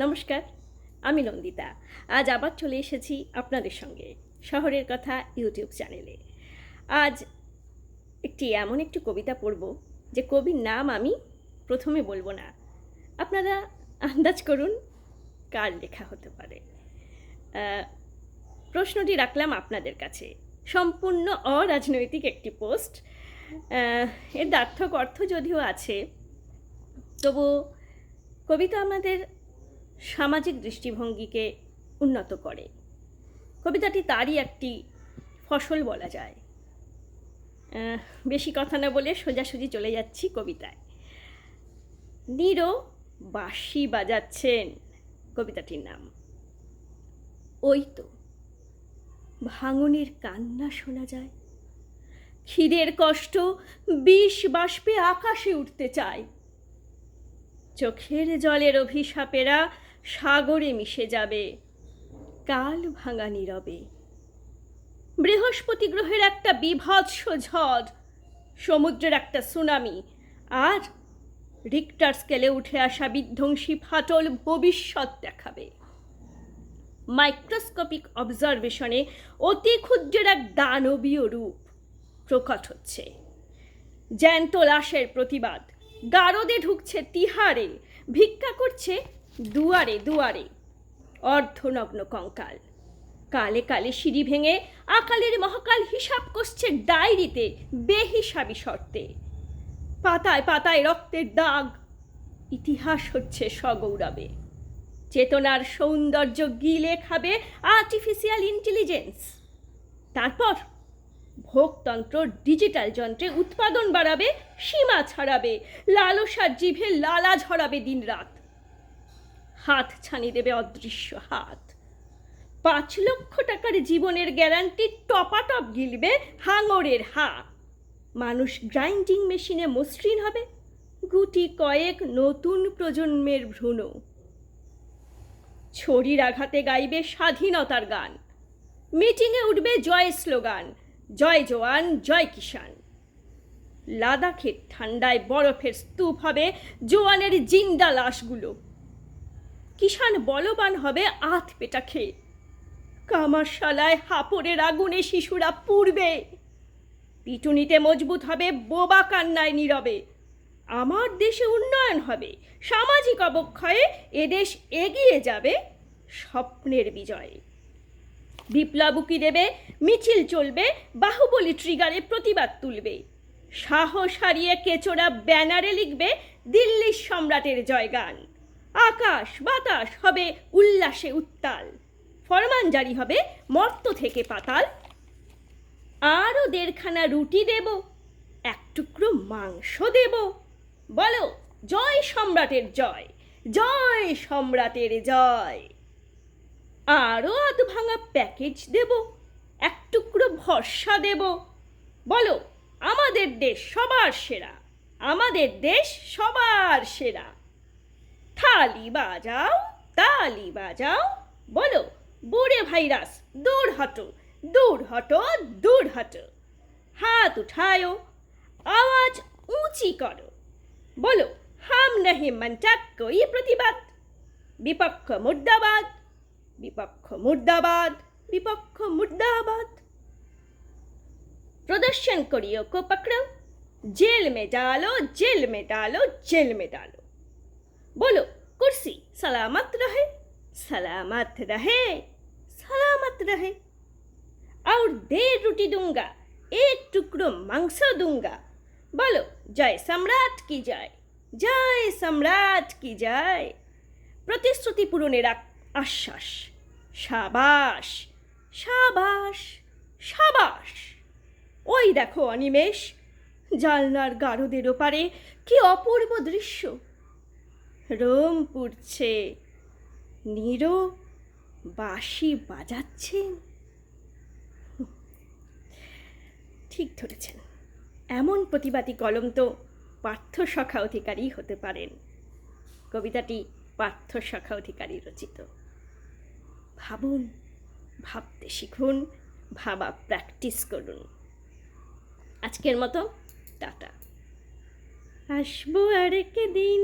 নমস্কার, আমি নন্দিতা। আজ আবার চলে এসেছি আপনাদের সঙ্গে শহরের কথা ইউটিউব চ্যানেলে। আজ এমন একটি কবিতা পড়ব যে কবির নাম আমি প্রথমে বলবো না। আপনারা আন্দাজ করুন কার লেখা হতে পারে। প্রশ্নটি রাখলাম আপনাদের কাছে। সম্পূর্ণ অরাজনৈতিক একটি পোস্ট। এর দ্ব্যর্থক অর্থ যদিও আছে, তবু কবিতা আমাদের সামাজিক দৃষ্টিভঙ্গিকে উন্নত করে। কবিতাটি তারই একটি ফসল বলা যায়। বেশি কথা না বলে সোজাসুজি চলে যাচ্ছি কবিতায়। নীরো বাঁশি বাজাচ্ছেন কবিতাটির নাম। ওই তো ভাঙনের কান্না শোনা যায়, খিদের কষ্ট বিষ বাষ্পে আকাশে উঠতে চায়, চোখের জলের অভিশাপেরা সাগরে মিশে যাবে কাল ভাঙা নীরবে। বৃহস্পতি গ্রহের একটা বিভৎস ঝড়, সমুদ্রের একটা সুনামি, আর রিক্টার স্কেলে উঠে আসা বিধ্বংসী ফাটল ভবিষ্যৎ দেখাবে। মাইক্রোস্কোপিক অবজারভেশনে অতি ক্ষুদ্রের এক দানবীয় রূপ প্রকট হচ্ছে। জ্যান্ত লাশের প্রতিবাদ, গারদে ঢুকছে তিহারে, ভিক্ষা করছে দুয়ারে দুয়ারে অর্ধনগ্ন কঙ্কাল। কালে কালে সিঁড়ি ভেঙে আকালের মহাকাল হিসাব করছে ডায়েরিতে বেহিসাবি শর্তে। পাতায় পাতায় রক্তের দাগ, ইতিহাস হচ্ছে সগৌরবে। চেতনার সৌন্দর্য গিলে খাবে আর্টিফিশিয়াল ইন্টেলিজেন্স। তারপর ভোগতন্ত্র ডিজিটাল যন্ত্রে উৎপাদন বাড়াবে, সীমা ছাড়াবে, লালসার জিভে লালা ঝরাবে দিনরাত। হাত ছানি দেবে অদৃশ্য হাত। 5 লক্ষ টাকার জীবনের গ্যারান্টি টপাটপ গিলবে হাঙরের হা। মানুষ গ্রাইন্ডিং মেশিনে মসৃণ হবে, গুটি কয়েক নতুন প্রজন্মের ভ্রূণ। ছড়ির আঘাতে গাইবে স্বাধীনতার গান, মিটিংয়ে উঠবে জয় স্লোগান, জয় জওয়ান জয় কিষান। লাদাখের ঠান্ডায় বরফের স্তূপ হবে জওয়ানের জিন্দা লাশগুলো। কিষান বলবান হবে আধ পেটা খেয়ে, কামারশালায় হাপড়ের আগুনে শিশুরা পুড়বে। পিটুনিতে মজবুত হবে বোবা কান্নায় নীরবে। আমার দেশে উন্নয়ন হবে, সামাজিক অবক্ষয়ে এদেশ এগিয়ে যাবে স্বপ্নের বিজয়ে। বিপ্লব উকি দেবে, মিছিল চলবে, বাহুবলী ট্রিগারে প্রতিবাদ তুলবে। সাহস হারিয়ে কেচোরা ব্যানারে লিখবে দিল্লির সম্রাটের জয়গান। আকাশ বাতাস হবে উল্লাসে উত্তাল, ফরমান জারি হবে মর্ত থেকে পাতাল। আরও 1.5খানা রুটি দেব, 1 টুকরো মাংস দেব, বলো জয় সম্রাটের জয়, জয় সম্রাটের জয়। আরও 2 ভাঙা প্যাকেজ দেব, 1 টুকরো ভরসা দেব, বলো আমাদের দেশ সবার সেরা, আমাদের দেশ সবার সেরা। থালি বাজাও তালি বাজাও, বলো বুড়ে ভাইরাস দূর হটো দূর হটো দূর হটো। হাত উঠায়ো, আওয়াজ ऊंची করো, বলো হাম नहीं মানতা कोई প্রতিবাদ। বিপক্ষ মুর্দাবাদ, বিপক্ষ মুর্দাবাদ, বিপক্ষ মুর্দাবাদ। प्रदर्शन करियो को पकड़ो, जेल में डालो जेल में डालो जेल में डालो। बोलो कुर्सी सलामत रहे सलामत रहे सलामत रहे। और 1.5 रोटी दूंगा, 1 टुकड़ो मांस दूंगा, बोलो जय सम्राट की जय, जय सम्राट की जय। प्रतिश्रुति पूरণের আশ্বাস। সাবাস সাবাস সাবাস। ওই দেখো অনিমেষ, জানলার গারদের ওপারে কি অপূর্ব দৃশ্য। রোম পুড়ছে, নীরো বাঁশি বাজাচ্ছেন। ঠিক ধরেছেন, এমন প্রতিবাদী কলম তো পার্থসখা অধিকারী হতে পারেন। কবিতাটি পার্থসখা অধিকারী রচিত। ভাবুন, ভাবতে শিখুন, ভাবা প্র্যাকটিস করুন। আজকের মতো টাটা। আসবো আরেক দিন,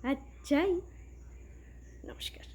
আজ যাই। নমস্কার।